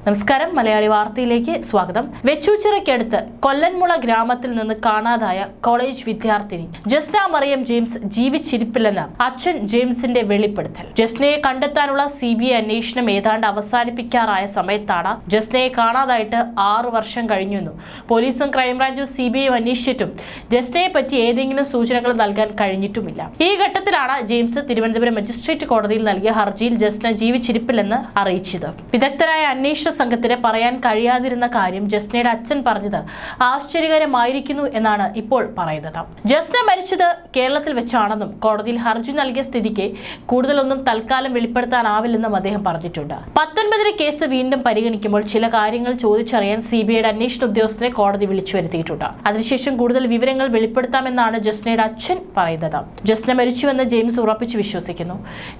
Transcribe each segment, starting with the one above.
നമസ്കാരം, മലയാളി വാർത്തയിലേക്ക് സ്വാഗതം. വെച്ചൂച്ചിറയ്ക്കടുത്ത് കൊല്ലൻമുള ഗ്രാമത്തിൽ നിന്ന് കാണാതായ കോളേജ് വിദ്യാർത്ഥിനി ജസ്ന മറിയം ജെയിംസ് ജീവിച്ചിരിപ്പില്ലെന്ന് അച്ഛൻ ജെയിംസിന്റെ വെളിപ്പെടുത്തൽ. ജസ്നയെ കണ്ടെത്താനുള്ള CBI അന്വേഷണം ഏതാണ്ട് അവസാനിപ്പിക്കാറായ സമയത്താണ് ജസ്നയെ കാണാതായിട്ട് 6 വർഷം കഴിഞ്ഞെന്നും പോലീസും ക്രൈംബ്രാഞ്ചും CBI അന്വേഷിച്ചിട്ടും ജസ്നയെ പറ്റി ഏതെങ്കിലും സൂചനകൾ നൽകാൻ കഴിഞ്ഞിട്ടുമില്ല. ഈ ഘട്ടത്തിലാണ് ജെയിംസ് തിരുവനന്തപുരം മജിസ്ട്രേറ്റ് കോടതിയിൽ നൽകിയ ഹർജിയിൽ ജസ്ന ജീവിച്ചിരിപ്പില്ലെന്ന് അറിയിച്ചത്. വിദഗ്ധരായ അന്വേഷണ സംഘത്തിന് പറയാൻ കഴിയാതിരുന്ന കാര്യം ജസ്നയുടെ അച്ഛൻ പറഞ്ഞത് ആശ്ചര്യകരമായിരിക്കുന്നു എന്നാണ് ഇപ്പോൾ പറയുന്നത്. ജസ്ന മരിച്ചത് കേരളത്തിൽ വെച്ചാണെന്നും കോടതിയിൽ ഹർജി നൽകിയ സ്ഥിതിക്ക് കൂടുതലൊന്നും തൽക്കാലം വെളിപ്പെടുത്താനാവില്ലെന്നും അദ്ദേഹം പറഞ്ഞിട്ടുണ്ട്. 19 കേസ് വീണ്ടും പരിഗണിക്കുമ്പോൾ ചില കാര്യങ്ങൾ ചോദിച്ചറിയാൻ CBIയുടെ അന്വേഷണ ഉദ്യോഗസ്ഥരെ കോടതി വിളിച്ചു വരുത്തിയിട്ടുണ്ട്. അതിനുശേഷം കൂടുതൽ വിവരങ്ങൾ വെളിപ്പെടുത്താമെന്നാണ് ജസ്നയുടെ അച്ഛൻ പറയുന്നത്. ജസ്ന മരിച്ചുവെന്ന് ജെയിംസ് ഉറപ്പിച്ചു വിശ്വസിക്കുന്നു.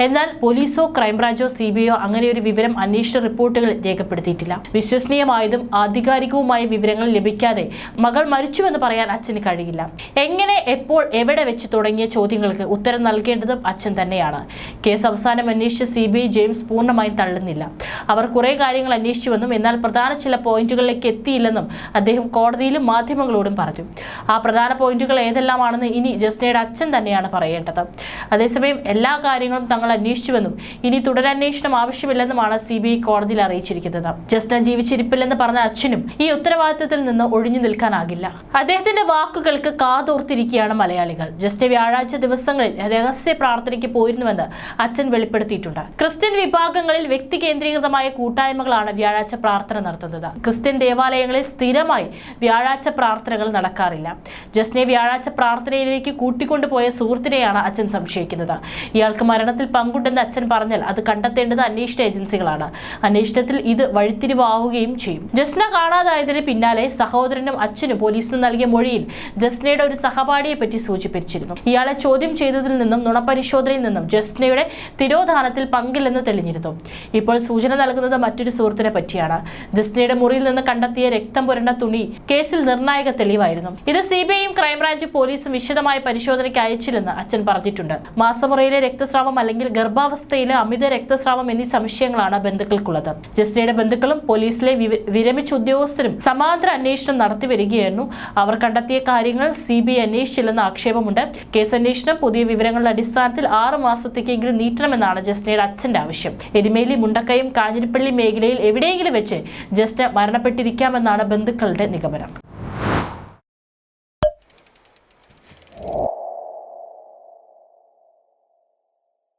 എന്നാൽ പോലീസോ ക്രൈംബ്രാഞ്ചോ CBIയോ അങ്ങനെ ഒരു വിവരം അന്വേഷണ റിപ്പോർട്ടുകൾ രേഖപ്പെടുത്തിയിട്ടില്ല. വിശ്വസനീയമായതും ആധികാരികവുമായ വിവരങ്ങൾ ലഭിക്കാതെ മകൾ മരിച്ചുവെന്ന് പറയാൻ അച്ഛന് കഴിയില്ല. എങ്ങനെ, എപ്പോൾ, എവിടെ വെച്ച് തുടങ്ങിയ ചോദ്യങ്ങൾക്ക് ഉത്തരം നൽകേണ്ടതും അച്ഛൻ തന്നെയാണ്. കേസ് അവസാനം അന്വേഷിച്ച CBI ജെയിംസ് പൂർണ്ണമായും തള്ളുന്നില്ല. അവർ കുറെ കാര്യങ്ങൾ അന്വേഷിച്ചുവെന്നും എന്നാൽ പ്രധാന ചില പോയിന്റുകളിലേക്ക് എത്തിയില്ലെന്നും അദ്ദേഹം കോടതിയിലും മാധ്യമങ്ങളോടും പറഞ്ഞു. ആ പ്രധാന പോയിന്റുകൾ ഏതെല്ലാമാണെന്ന് ഇനി ജസ്നയുടെ അച്ഛൻ തന്നെയാണ് പറയേണ്ടത്. അതേസമയം എല്ലാ കാര്യങ്ങളും തങ്ങൾ അന്വേഷിച്ചുവെന്നും ഇനി തുടരന്വേഷണം ആവശ്യമില്ലെന്നുമാണ് CBI കോടതിയിൽ അറിയിച്ചിരിക്കുന്നത്. ജസ്ന ജീവിച്ചിരിപ്പില്ലെന്ന് പറഞ്ഞ അച്ഛനും ഈ ഉത്തരവാദിത്തത്തിൽ നിന്ന് ഒഴിഞ്ഞു നിൽക്കാനാകില്ല. അദ്ദേഹത്തിന്റെ വാക്കുകൾക്ക് കാതോർത്തിരിക്കുകയാണ് മലയാളികൾ. ജസ്ന വ്യാഴാഴ്ച ദിവസങ്ങളിൽ രഹസ്യ പ്രാർത്ഥനയ്ക്ക് പോയിരുന്നുവെന്ന് അച്ഛൻ വെളിപ്പെടുത്തിയിട്ടുണ്ട്. ക്രിസ്ത്യൻ വിഭാഗങ്ങളിൽ വ്യക്തി കേന്ദ്രീകൃതമായ കൂട്ടായ്മകളാണ് വ്യാഴാഴ്ച പ്രാർത്ഥന നടത്തുന്നത്. ക്രിസ്ത്യൻ ദേവാലയങ്ങളിൽ സ്ഥിരമായി വ്യാഴാഴ്ച പ്രാർത്ഥനകൾ നടക്കാറില്ല. ജസ്നയെ വ്യാഴാഴ്ച പ്രാർത്ഥനയിലേക്ക് കൂട്ടിക്കൊണ്ടുപോയ സുഹൃത്തിനെയാണ് അച്ഛൻ സംശയിക്കുന്നത്. ഇയാൾക്ക് മരണത്തിൽ പങ്കുണ്ടെന്ന് അച്ഛൻ പറഞ്ഞാൽ അത് കണ്ടെത്തേണ്ടത് അന്വേഷണ ഏജൻസികളാണ്. അന്വേഷണത്തിൽ ഇത് വഴിത്തിരിവാവുകയും ചെയ്യും. ജസ്ന കാണാതായതിന് പിന്നാലെ സഹോദരനും അച്ഛനും പോലീസിന് നൽകിയ മൊഴിയിൽ ജസ്നയുടെ ഒരു സഹപാഠിയെ പറ്റി സൂചിപ്പിച്ചിരുന്നു. ഇയാളെ ചോദ്യം ചെയ്തതിൽ നിന്നും നുണപരിശോധനയിൽ നിന്നും ജസ്നയുടെ തിരോധാനത്തിൽ പങ്കില്ലെന്ന് തെളിഞ്ഞിരുന്നു. ഇപ്പോൾ സൂചന നൽകുന്നത് മറ്റൊരു സുഹൃത്തിനെ പറ്റിയാണ്. ജസ്നയുടെ മുറിയിൽ നിന്ന് കണ്ടെത്തിയ രക്തം പുരണ്ട തുണി കേസിൽ നിർണായക തെളിവായിരുന്നു. ഇത് CBIയും ക്രൈംബ്രാഞ്ചും പോലീസും വിശദമായ പരിശോധനയ്ക്ക് അയച്ചില്ലെന്ന് അച്ഛൻ പറഞ്ഞിട്ടുണ്ട്. മാസമുറയിലെ രക്തസ്രാവം അല്ലെങ്കിൽ ഗർഭാവസ്ഥയിലെ അമിത രക്തസ്രാവം എന്നീ സംശയങ്ങളാണ് ബന്ധുക്കൾക്കുള്ളത്. ജസ്നയുടെ ബന്ധുക്കളും പോലീസിലെ വിരമിച്ച ഉദ്യോഗസ്ഥരും സമാന്തര അന്വേഷണം നടത്തി വരികയായിരുന്നു. അവർ കണ്ടെത്തിയ കാര്യങ്ങൾ CBI അന്വേഷിച്ചില്ലെന്ന ആക്ഷേപമുണ്ട്. കേസ് അന്വേഷണം പുതിയ വിവരങ്ങളുടെ അടിസ്ഥാനത്തിൽ 6 മാസത്തേക്കെങ്കിലും നീട്ടണമെന്നാണ് ജസ്നയുടെ അച്ഛന്റെ ആവശ്യം. എരുമേലി, മുണ്ടക്കയം, കാഞ്ഞിരപ്പള്ളി മേഖലയിൽ എവിടെയെങ്കിലും വെച്ച് ജസ്ന മരണപ്പെട്ടിരിക്കാമെന്നാണ് ബന്ധുക്കളുടെ നിഗമനം.